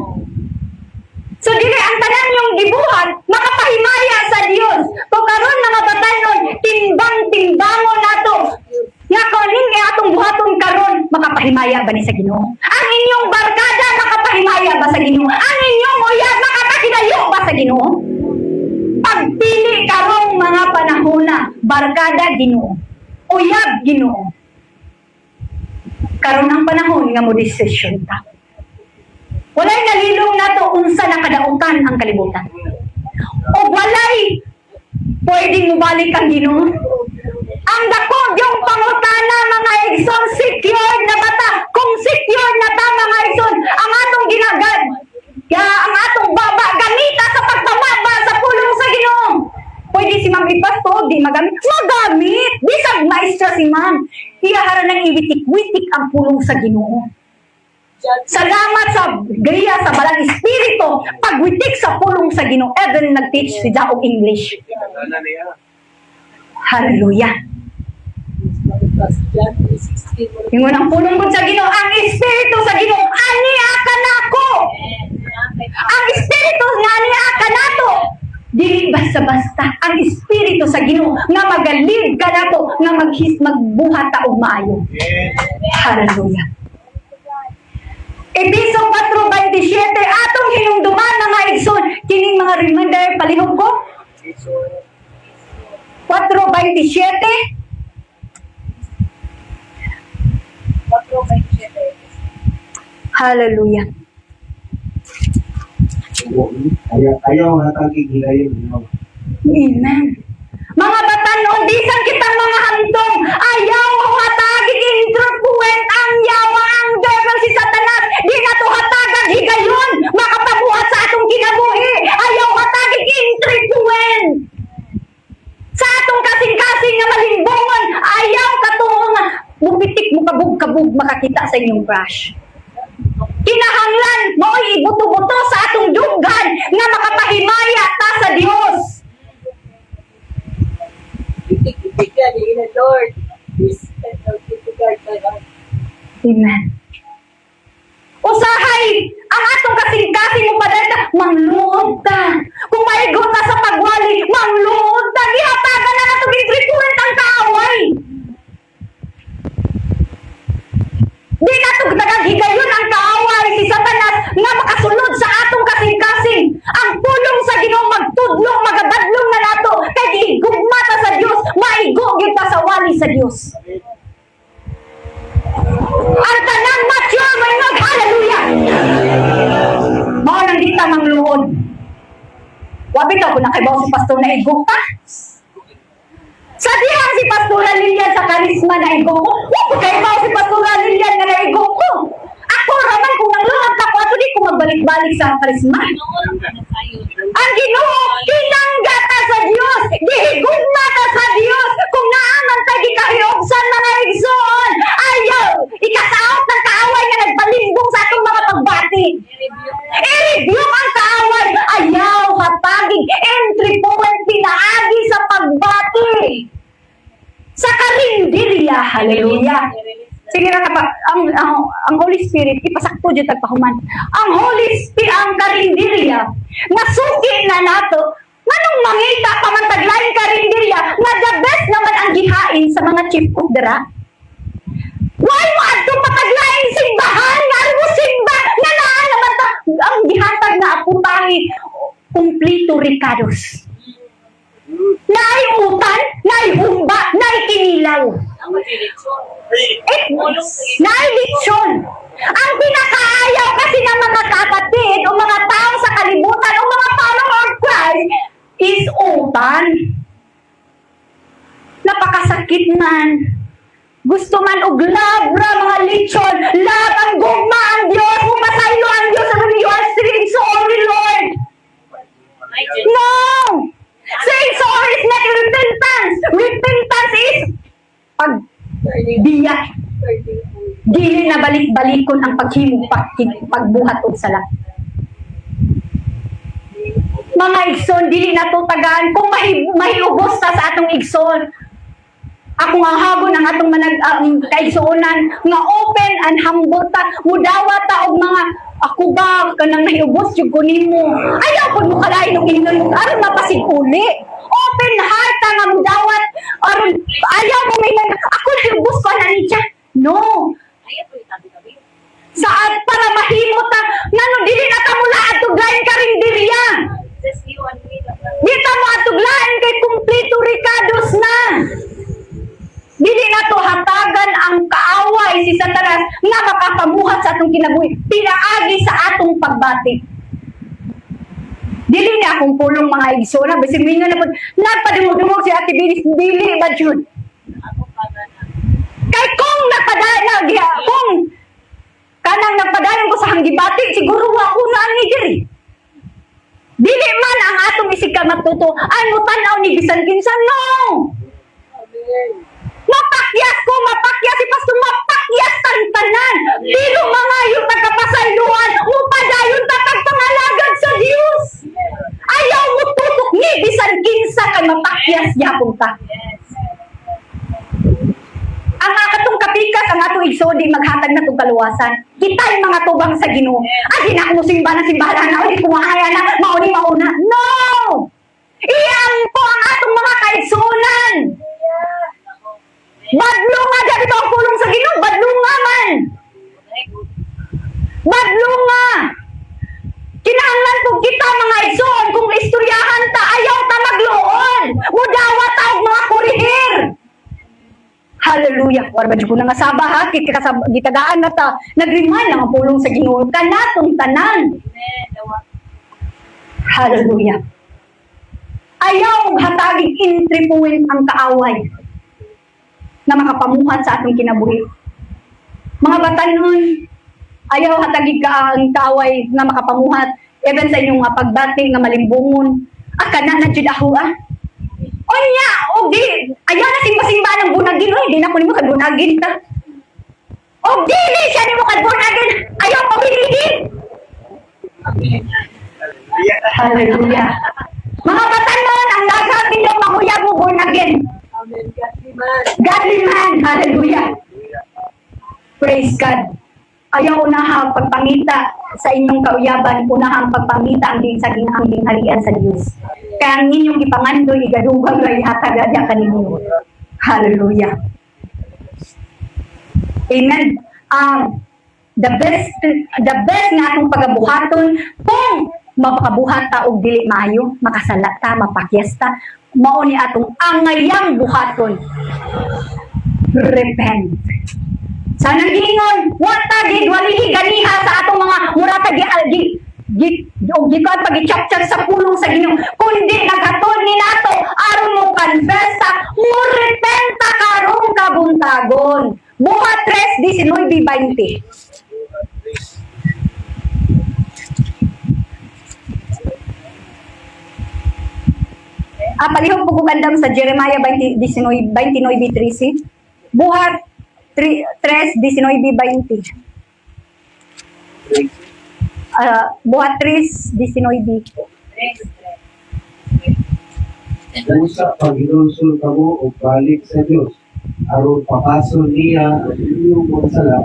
So dili ang tanan ninyong gibuhat makapahimaya sa Dios. Kung karon mga batanon, timbang-timbangon nato. Nga kanin atong buhaton karon makapahimaya ba ni sa Ginoo? Ang inyong barkada makapahimaya ba sa Ginoo? Ang inyong uyab makapahinayo ba sa Ginoo? Pagpili karong mga panahona, barkada Ginoo, uyab Ginoo. Karon ang panahon nga mo desisyon ta. Walay nalilong nato unsa nakadautan ang kalibutan. O walay pwedeng mubalik ang Ginoo. Ang dako yung pangutana mga igsoon, secured na bata. Kung secured na ta mga igsoon, ang atong ginagad, ang atong baba gamita sa pagpamaba sa pulong sa Ginoo. Pwede si Ma'am Ipasto, di magamit. Magamit! Bisag maestra si Ma'am. Iyahara ng iwitik-witik ang pulong sa Ginoo. Salamat sa griya sa balang espiritu, pagwitik sa pulong sa Ginoo. Even nag-teach si Jaog English. Hallelujah. Yung ang pulong ko sa Ginoo, ang espiritu sa Ginoo, aniakan ako. Ang espiritu nga aniakan nato. Dili basta-basta ang espiritu sa Ginoo nga magalid ka nato nga magbuhat ta og maayo. Hallelujah. Episo 4:27 atong hinumduman mga igsoon, kining mga reminder palihog ko. 4:27. Hallelujah. Ayaw hatagi gilayon. Amen. Mga batanon, bisan kitang mga hantong, ayaw hatagi influence ang yawa ang devil si Satanas. Di na to hatagan higayon, makapabuhat sa atong kinabuhi. Ayaw hatagi influence sa atong kasing-kasing nga malimbongon. Ayaw katuong nga bupitik mo kabog-kabog makakita sa inyong crush. Kinahanglan mo'y ibuto-buto sa atong dugan nga makapahimaya ta sa Dios. Amen. Usahay ang atong kasing-kasing mo padala, mangluod ta. Kung maigot ta sa pagwali, mangluod ta. Ihatagan na natong influence ang kaaway. Di nato naghigayon ang kaaway si Satanas nga makasunod sa atong kasing-kasing. Ang pulong sa Ginoo magtudlong, magabadlong na nato kay gihigugma ta sa Dios, maigo gyud ta sa wali sa Dios. Ang tanang mature may hallelujah. Mao nang di ta mangluod. Wabi ka kung nakaibaw si Pastor na igong ta. Sa dihang si Pastora Lilian sa karisma na igong ko, wako kaibaw si Pastora Lilian na igong ko. Ako raman kung nangluhag ka ko, ato di ko magbalik-balik sa karisma. Ang Ginoo, kinanggata sa Dios, gihigugma ta sa Dios, kung naaman tayo gikahiogsan mga igsoon, ayaw, ikasaot ng kaaway nga nagbalimbong sa atong mga pagbati. I-review ang kaaway, ayaw, hatagig, Hallelujah. Sige na kapa, ang Holy Spirit, ipasakto dyan tagpahuman. Ang Holy Spirit, ang karinderya, nasuki na nato, manong mangita pa man taglaing karinderya, na the best naman ang gihain sa mga chief of the rock. Why mo ato pataglaing simbahan, nga mo simba, nga naan naman ta, ang gihatag na aputahi, kumplito ricados. Naay utan, naay humba, naay kinilaw. Naay litsyon. Ang pinakaayaw kasi ng mga kapatid o mga tao sa kalibutan o mga follower of Christ is utan. Napakasakit man. Gusto man og love ra mga litsyon. Love ang gugma ang Diyos. Mupasaylo ang Diyos. Ano you are saying sorry, Lord? No! Saying sorry is not repentance. Repentance is pagbiya. Dili na balik-balikon ang paghimog pagbuhat og sala. Mga igsoon, dili na to tagaan kung mahilubos ta sa atong igsoon. Ako nga habon ang atong kaigsuonan nga open and humble ta, mudawa ta og mga ako ba kanang nahilubos jud ko nimo. Ayaw pud mo kalain og ingnon aron mapasig uli. Open heart ta nga mudawat aron ayaw mo may ako nahilubos ko na ni siya. No. Saat para mahimo ta ngano dili na ta mula atuglain karinderya. Di ta mo atuglain kay kumplito ricados na. Dili na to hatagan ang kaaway si Satanas nga makapamuhat sa atong kinabuhi. Pinaagi sa atong pagbati. Dili na akong pulong mga igsoon. Basin mingo na po. Nagpadumog-dumog si Ate Bilis. Dili ba yun? Kay kung kung kanang nagpadayon ko sa hanggibati, siguro ako na ang nigiri. Dili man ang atong isig ka matuto. Ay, mutanaw ni bisan kinsa. No! Mapakyas si Pastor, mapakyas tantanan. Pero mga yung tagapasayluan, upadayon tatag pangalagad sa Diyos. Ayaw mo tutok ni, bisan kinsa kay mapakyas yapong ta. Ang akatong kapikas, ang atong igsodi, maghatag na itong kaluwasan. Kita'y mga tubang sa Ginoo. Ay, di na ako simba na simbahan na, ulit kumahaya na, mauna. No! Iyan po ang atong mga kaigsunan. Badlunga dyan ito ang pulong sa Ginoo. Badlunga man. Badlunga. Kinahanglan po kita mga igsoon kung istoryahan ta, ayaw ta magluon. Mudawa ta og mga kurihir. Hallelujah. Warba ko na nga saba ha. Gitagaan na ta. Nag-remind lang ang pulong sa Ginoo. Kanatong tanan. Hallelujah. Ayaw hataging entry point ang kaaway na makapamuhat sa atong kinabuhi. Mga batanon, ayaw hatagig ka ang kaaway na makapamuhat, even sa inyong pagbati nga malimbungon. Kana na jud ako Onya, o di, ayaw na simba-simba ng bunagin, di na ko nimo kadbunagin ta. O di siya nimo kadbunagin, ayaw pabilihin. Hallelujah. Mga batanon, ang lagat ninyong mahuyag mo bunagin. Godly man. Hallelujah. Praise God. Ayaw unahang pagpangita sa inyong kauyaban, unahang pagpangita ang ginhanging halian sa Diyos. Kaya ang inyong ipangandoy, igadugag ay hatagad kaninyo. Hallelujah. Amen. The best nga atong pagabuhaton, kung mapakabuhat ta og dili maayo, makasala ta, mapakyas ta, mao ni atong angayang buhaton. Repent. Sa nanggingon, wata gid walihi ganiha sa atong mga murata gikon pag-chapter sa pulong sa Ginoo. Kundi naghatod ni nato aron mo confess ta, mo repent ta karong kabuntagon. Buhat 3:19-20. Palihog po kugandam sa Jeremiah 29:13. Buhat 3:19-20. Buhat 3:19. Kung sa paghinulsol ka mo o balik sa Diyos, aron papaso niya ang inyong mga sala,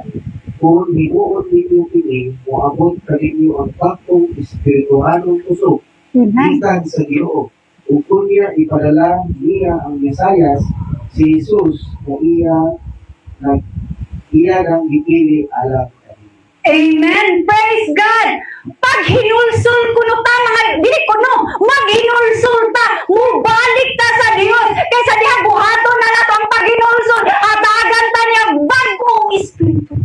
kung hinuon ninyo kini, moabot kaninyo ang paktong espirituhanong kusog, Amen. gikan sa Ginoo. Ug kung niya ipadala niya ang Mesayas, si Jesus na iya nang gipili alang kanina. Amen. Praise God. Pag hinulsul kuno ta mga dili kuno, maghinulsul ta, mubalik ta sa Dios. Kaysa diha buhaton na nato ang paghinulsul, hatagan ta niya bagong espiritu.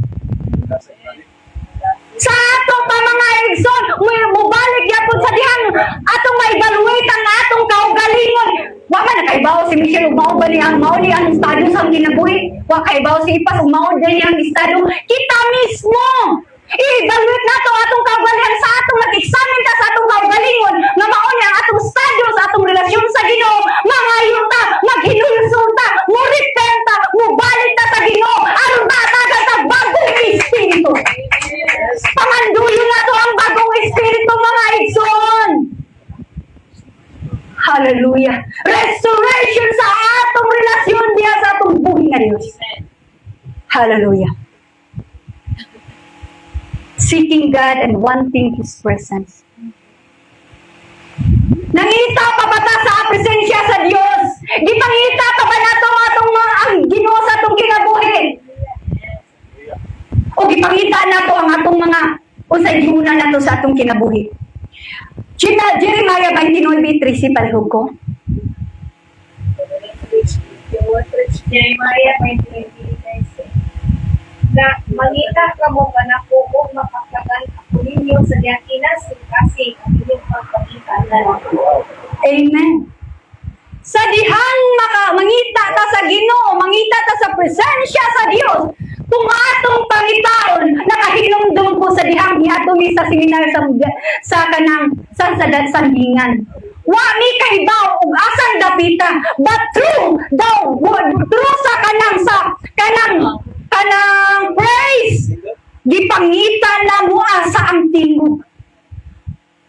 Sa ato pa mga igsoon, mubalik yapon sa dihang atong ma-evaluate ang atong kaugalingon. Wa man nakaibaw si Michelle ug mao ba niyang mao ni ang estado sa kinabuhi. Wa kaibaw si Ipas ug mao din ang estado. Kita mismo i-evaluate nato atong kaugalingon sa atong nag-examine ta sa atong kaugalingon nga mao ni ang atong estado sa atong relasyon sa Ginoo. Mangayon ta, maghinulsol ta, mo-repent ta, mubalik ta sa Ginoo aron matagan ta bagong espiritu. Pangandulo na to ang bagong espiritu mga igsoon. Hallelujah. Restoration sa atong relasyon diya sa atong buhay nga Dios. Hallelujah. Seeking God and wanting His presence. Nangita pa ba ta sa presensya sa Dios? Gipangita pa ba nato atong mga ang Ginoo sa atong kinabuhi? O gipangita nato ang atong mga unsay giuna nato sa atong kinabuhi. Jeremiah 29:13 palihog ko. Jeremiah 29:13 na mangita ka mo kanako ug mapakagan ako ninyo sa diakinas kasi ang inyong pagpakita na Amen. Sa dihang mangita ta sa Ginoo, mangita ta sa presensya sa Dios, kung atong pangitaon, nakahinumdum ko sa dihang niadto mi sa seminar sa kanang sa sandingan. Wa mi kaibaw ug asan dapita, but true daw, true sa kanang praise. Gipangita na mo sa ang tingog.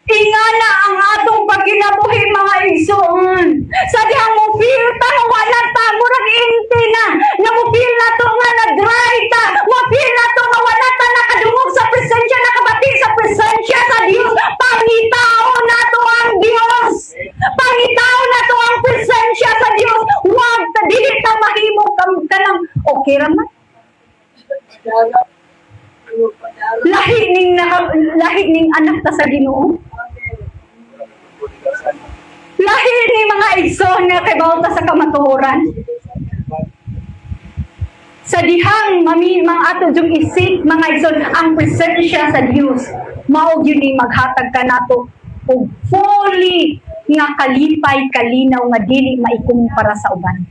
Ingana ang atong pagkinabuhi mga igsoon. Sa dihang mo feel ta nga wala ta murag empty na. Na mo feel na to nga na dry ta. Mo feel na to nga wala ta nakadungog sa presensya, nakabati sa presensya sa Dios. Pangitao na to ang Dios. Pangitao na to ang presensya sa Dios. Wag ta dili ta mahimo kanang okay ra man. Lahi ning anak ta sa Ginoo. Lahi ni mga igsoon nga kay bawta sa kamatuoran. Sa dihang mga ato jung isip mga igsoon ang presensya sa Dios. Mao gyud ni maghatag ka nato og fully nga kalipay kalinaw nga dili maikumpara sa uban.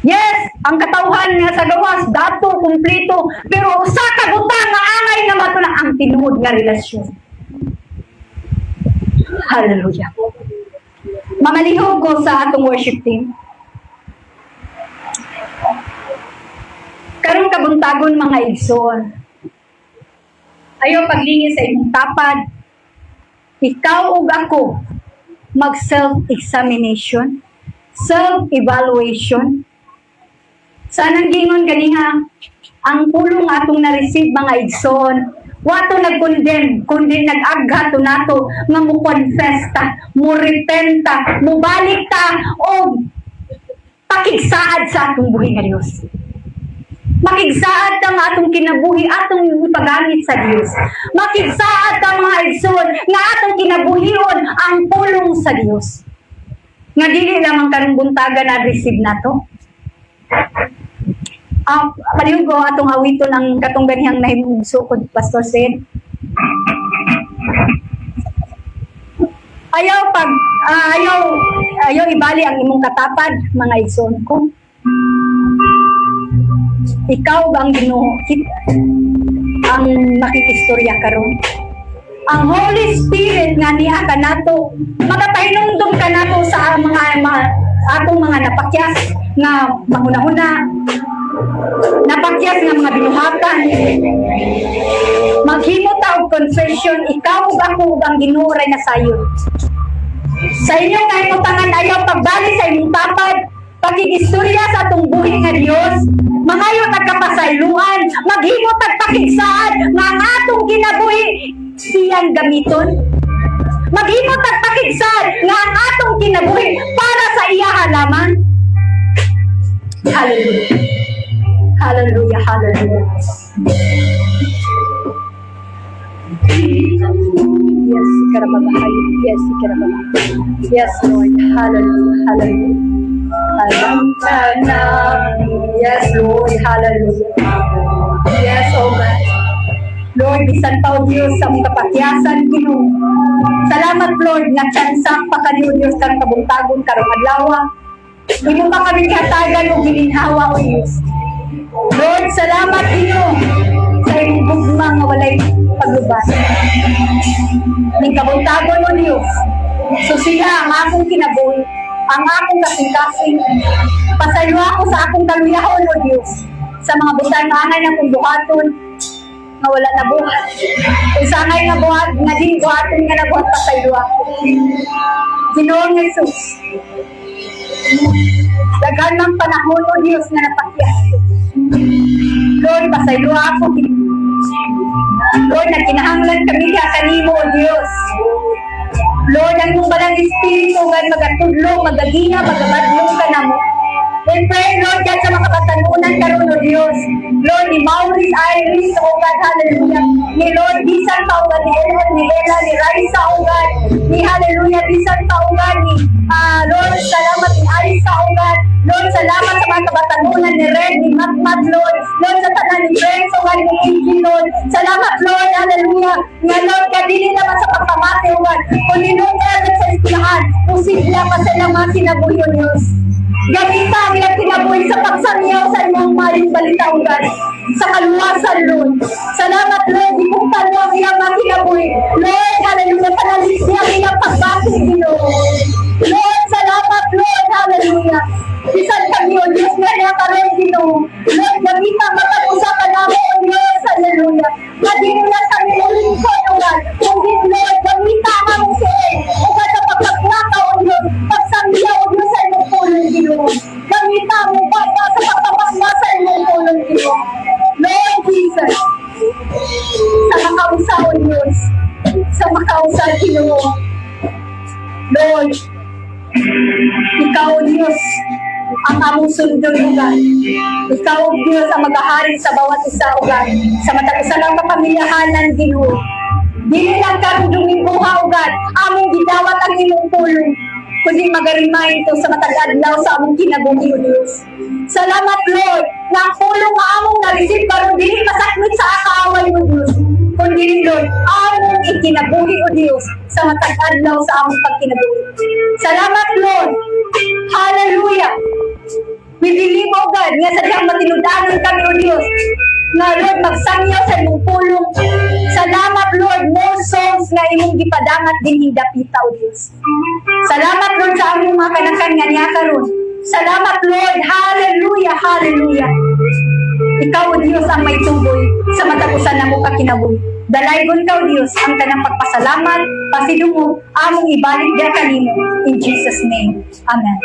Yes, ang katawhan nga sa gawas dato kumpleto pero usa ka butang nga angay nga matuna ang tinuod nga relasyon. Hallelujah. Mamalihog ko sa atong worship team. Karong kabuntagon mga igsoon. Ayaw paglingin sa imong tapad. Ikaw ug ako mag self-examination, self-evaluation. Sanang gingon ganiha ang pulong atong na-receive mga igsoon. Wato nag-condemn, kundi nag-agha to nato nga mo confess ta, mo repent ta, mo balik ta o pakigsaad sa atong buhi nga Dios. Makigsaad ta nga atong kinabuhi, atong ipagamit sa Dios. Makigsaad ta mga igsoon nga atong kinabuhion ang pulong sa Dios. Nga dili lamang karong buntaga na receive nato. Palihog ko atong awiton ang katong ganihang nahimugso ko Pastor Sid. Ayaw ibali ang imong katapad mga igsoon ko. Ikaw bang Ginoo ang makikistorya karon? Ang Holy Spirit nga niya kanato, magapahinumdum kanato sa atong mga napakyas nga mahuna-huna, napakyas nga mga binuhatan. Maghimo ta og confession, ikaw ug ako ug ang Ginoo ray nasayod. Sa inyong kahimutangan ayaw pagbali sa inyong tapad, pakigistorya sa atong buhi nga Dios, mangayo tagkapasayloan, maghimo tagpakigsaan, nga ang atong kinabuhi siyang gamiton. Maghimo tagpakigsaan, nga ang atong kinabuhi para sa iya halaman. Hallelujah. Hallelujah, hallelujah. Yes, Karababahay. Yes, Karababahay. Yes, Lord. Hallelujah, hallelujah. Alam ka na. Yes, Lord. Hallelujah. Yes, oh God. Lord, bisan pa o Diyos sa mga kapatyasan, Ginoo. Salamat, Lord, nga tsansak pa kaniyo, Diyos, kang kabuntagon, karong adlaw. Di mo pa kami katagan o gilinhawa, o Diyos. Lord, salamat, Ginoo, sa iyong bugma nga walay paglubas. Ning kabuntagon, o Diyos. So sila ang akong kinabuhi, ang akong kasing-kasing. Pasayo ako sa akong kaluyahon, o Diyos, sa mga butangahan ng kong buhaton, nga wala na buhat. Kung sangay nga buhat, nga din buhaton nga na buhat, pasayo ako. Ginoong Jesus, daghan ng panahon, o Diyos, na napakyas ko. Lord, pasayo ako. Lord, nagkinahanglan kami kaya kanimo, O Diyos. Lord, ang mong balang Espiritu, God, magatudlong, magagina, magabadlong ka na mo. And pray, Lord, yan sa mga katanunan karon, O Diyos. Lord, ni Maurice, Iris, O God, hallelujah. Ni Lord, bisan pa, O God, ni Elon, ni Ella, ni Raisa, O God. Ni hallelujah, bisan pa, O God, ni Lord, salamat ni Arisa, O God. Lord, salamat sa mga kabatanunan ni Red, ni Matmat, Lord. Lord, sa tanan ni Friends, O God, ni Angie, Lord. Salamat, Lord, hallelujah. Nga, Lord, kadili naman sa pagkamati, O God. Kung ninong ka sa istilahan, kung sigla pa sa mga sinabuhi, O Diyos. Gamita ang ilang kinabuhi sa pagsanyaw sa inyong maling balita, O God. Sa kaluwasan, Lord. Salamat, Lord, di kong tanong ilang mga kinabuhi. Lord, hallelujah, panalis niya ilang pagbati, Ginoo. Lord, salamat, Lord, hallelujah. Bisan kami, O Diyos, nga niya karoon, Ginoo. Lord, gamita matag-usapan namin, O Diyos, hallelujah. Madinulan kami uling ko, O God. Kung din, Lord, gamita ang among siya. O God, sa pagpaglakaw, O Diyos, pagsambiya, O Diyos, sa inyong pulong, Ginoo. Gamita ang bata sa pagpapasma sa inyong pulong, Ginoo. Lord Jesus, sa makausa, O Diyos, sa makausa, Ginoo. Lord, ikaw, O Diyos, ang among sundon, O God. Ikaw, O Diyos, ang maghahari sa bawat isa, O God. Sa matag-isa lang kapamilyahanan, Ginoo. Dili lang karong dumingbuha, O God. Among gidawat ang imong pulong. Kundi magarimay ito sa matag-adlaw sa among kinabuhi, O Diyos. Salamat, Lord, na ang pulong nga among na-receive karon dili masakmit sa akaaway, O Diyos. Kundi, Lord, among ikinabuhi, O Diyos, sa matag-adlaw sa among pagkinabuhi. Salamat, Lord. Hallelujah. We believe, O God, nga sa diyang matinudanan kami, O Diyos, nga, Lord, magsangyaw sa imong pulong. Salamat, Lord, more souls nga imong gipadangat din hindapita, O Diyos. Salamat, Lord, sa among mga kanakan nga niya karon. Salamat, Lord. Hallelujah, hallelujah. Ikaw, O Diyos, ang may tuboy sa matagusan na mo kakinabuhi. Dalaygon ka, O Diyos, ang tanang pagpasalamat, pasidungog, among ibalik diya kanimo. In Jesus' name. Amen.